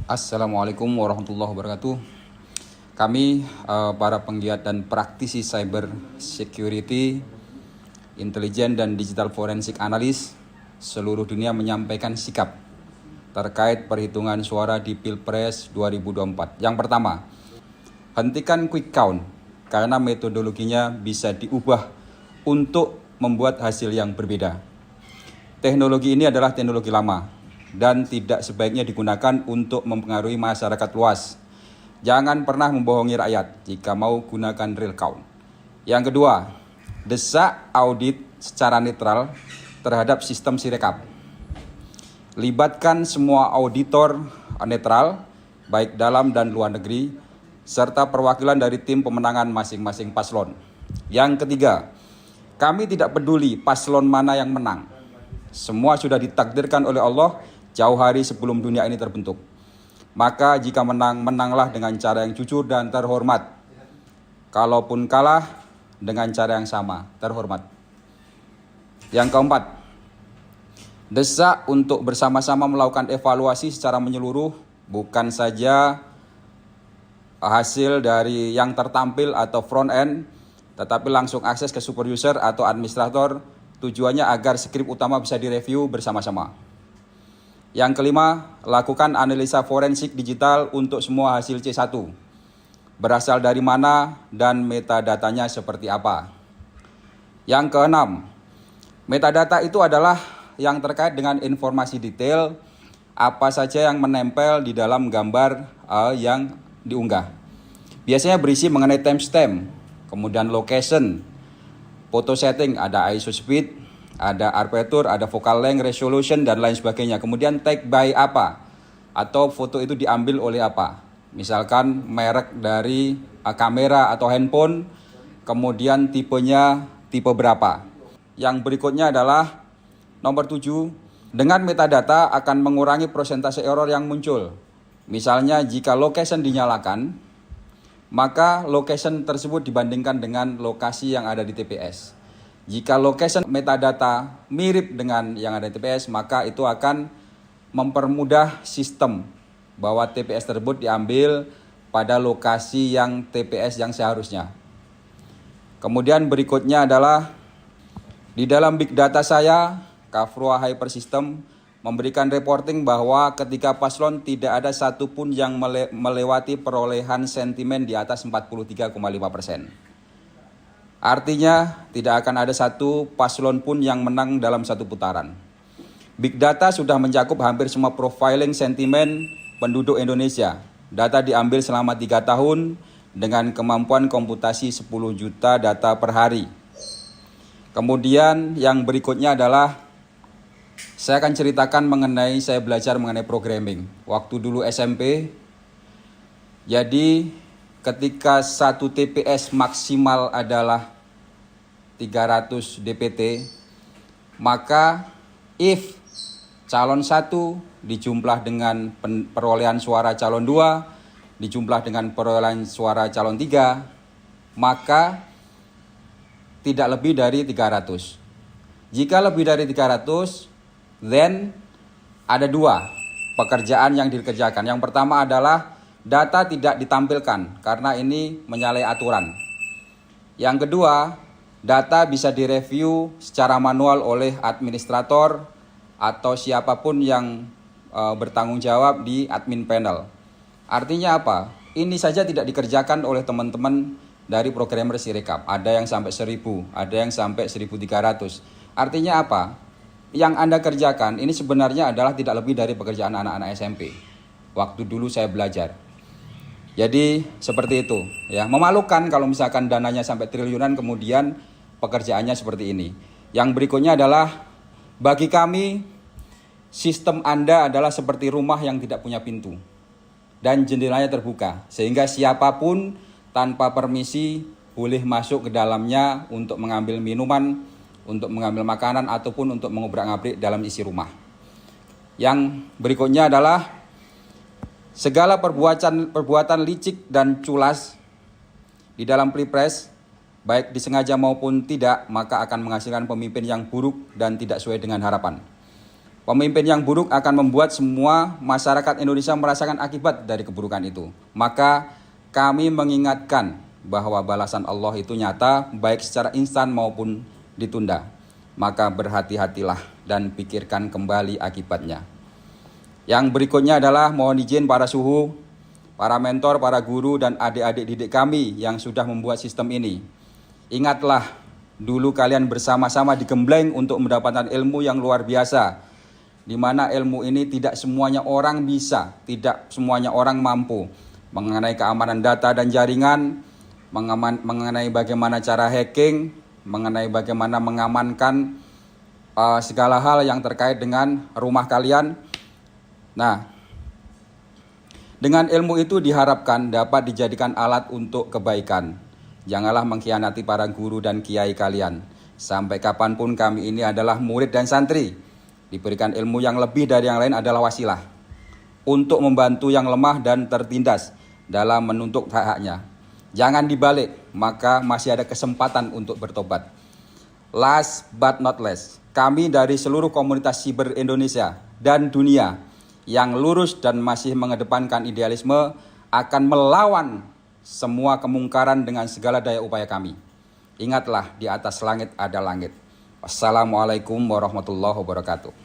Assalamualaikum warahmatullahi wabarakatuh. Kami para penggiat dan praktisi cyber security, intelijen dan digital forensik analis seluruh dunia menyampaikan sikap terkait perhitungan suara di Pilpres 2024. Yang pertama, hentikan quick count karena metodologinya bisa diubah untuk membuat hasil yang berbeda. Teknologi ini adalah teknologi lama dan tidak sebaiknya digunakan untuk mempengaruhi masyarakat luas. Jangan pernah membohongi rakyat jika mau gunakan real count. Yang kedua, desak audit secara netral terhadap sistem Sirekap. Libatkan semua auditor netral, baik dalam dan luar negeri, serta perwakilan dari tim pemenangan masing-masing paslon. Yang ketiga, kami tidak peduli paslon mana yang menang. Semua sudah ditakdirkan oleh Allah jauh hari sebelum dunia ini terbentuk. Maka jika menang, menanglah dengan cara yang jujur dan terhormat. Kalaupun kalah, dengan cara yang sama, terhormat. Yang keempat, desak untuk bersama-sama melakukan evaluasi secara menyeluruh, bukan saja hasil dari yang tertampil atau front end, tetapi langsung akses ke super user atau administrator, tujuannya agar skrip utama bisa direview bersama-sama. Yang kelima, lakukan analisa forensik digital untuk semua hasil C1. Berasal dari mana dan metadatanya seperti apa. Yang keenam, metadata itu adalah yang terkait dengan informasi detail apa saja yang menempel di dalam gambar yang diunggah. Biasanya berisi mengenai timestamp, kemudian location, foto setting, ada ISO speed, ada aperture, ada focal length, resolution, dan lain sebagainya. Kemudian take by apa, atau foto itu diambil oleh apa. Misalkan merek dari kamera atau handphone, kemudian tipenya tipe berapa. Yang berikutnya adalah nomor 7, dengan metadata akan mengurangi persentase error yang muncul. Misalnya jika location dinyalakan, maka location tersebut dibandingkan dengan lokasi yang ada di TPS. Jika location metadata mirip dengan yang ada di TPS, maka itu akan mempermudah sistem bahwa TPS tersebut diambil pada lokasi yang TPS yang seharusnya. Kemudian berikutnya adalah di dalam big data saya, Kafrua Hyper System memberikan reporting bahwa ketika paslon tidak ada satupun yang melewati perolehan sentimen di atas 43,5%. Artinya tidak akan ada satu paslon pun yang menang dalam satu putaran. Big data sudah mencakup hampir semua profiling sentimen penduduk Indonesia. Data diambil selama 3 tahun dengan kemampuan komputasi 10 juta data per hari. Kemudian yang berikutnya adalah saya akan ceritakan mengenai saya belajar mengenai programming. Waktu dulu SMP, jadi ketika satu TPS maksimal adalah 300 DPT, maka if calon 1 dijumlah dengan perolehan suara calon 2, dijumlah dengan perolehan suara calon 3, maka tidak lebih dari 300. Jika lebih dari 300, then ada 2 pekerjaan yang dikerjakan. Yang pertama adalah data tidak ditampilkan karena ini menyalahi aturan. Yang kedua, data bisa direview secara manual oleh administrator atau siapapun yang bertanggung jawab di admin panel. Artinya apa? Ini saja tidak dikerjakan oleh teman-teman dari programmer Sirekap. Ada yang sampai 1000, ada yang sampai 1300. Artinya apa? Yang Anda kerjakan ini sebenarnya adalah tidak lebih dari pekerjaan anak-anak SMP. Waktu dulu saya belajar. Jadi seperti itu, ya. Memalukan kalau misalkan dananya sampai triliunan kemudian pekerjaannya seperti ini. Yang berikutnya adalah bagi kami sistem Anda adalah seperti rumah yang tidak punya pintu dan jendelanya terbuka sehingga siapapun tanpa permisi boleh masuk ke dalamnya untuk mengambil minuman, untuk mengambil makanan ataupun untuk mengobrak-abrik dalam isi rumah. Yang berikutnya adalah segala perbuatan licik dan culas di dalam Pilpres, baik disengaja maupun tidak, maka akan menghasilkan pemimpin yang buruk dan tidak sesuai dengan harapan. Pemimpin yang buruk akan membuat semua masyarakat Indonesia merasakan akibat dari keburukan itu. Maka kami mengingatkan bahwa balasan Allah itu nyata, baik secara instan maupun ditunda. Maka berhati-hatilah dan pikirkan kembali akibatnya. Yang berikutnya adalah mohon izin para suhu, para mentor, para guru, dan adik-adik didik kami yang sudah membuat sistem ini. Ingatlah, dulu kalian bersama-sama digembleng untuk mendapatkan ilmu yang luar biasa, di mana ilmu ini tidak semuanya orang bisa, tidak semuanya orang mampu. Mengenai keamanan data dan jaringan, mengenai bagaimana cara hacking, mengenai bagaimana mengamankan segala hal yang terkait dengan rumah kalian. Nah, dengan ilmu itu diharapkan dapat dijadikan alat untuk kebaikan. Janganlah mengkhianati para guru dan kiai kalian. Sampai kapanpun kami ini adalah murid dan santri. Diberikan ilmu yang lebih dari yang lain adalah wasilah untuk membantu yang lemah dan tertindas dalam menuntut hak-haknya. Jangan dibalik, maka masih ada kesempatan untuk bertobat. Last but not least, kami dari seluruh komunitas siber Indonesia dan dunia yang lurus dan masih mengedepankan idealisme akan melawan semua kemungkaran dengan segala daya upaya kami. Ingatlah, di atas langit ada langit. Wassalamualaikum warahmatullahi wabarakatuh.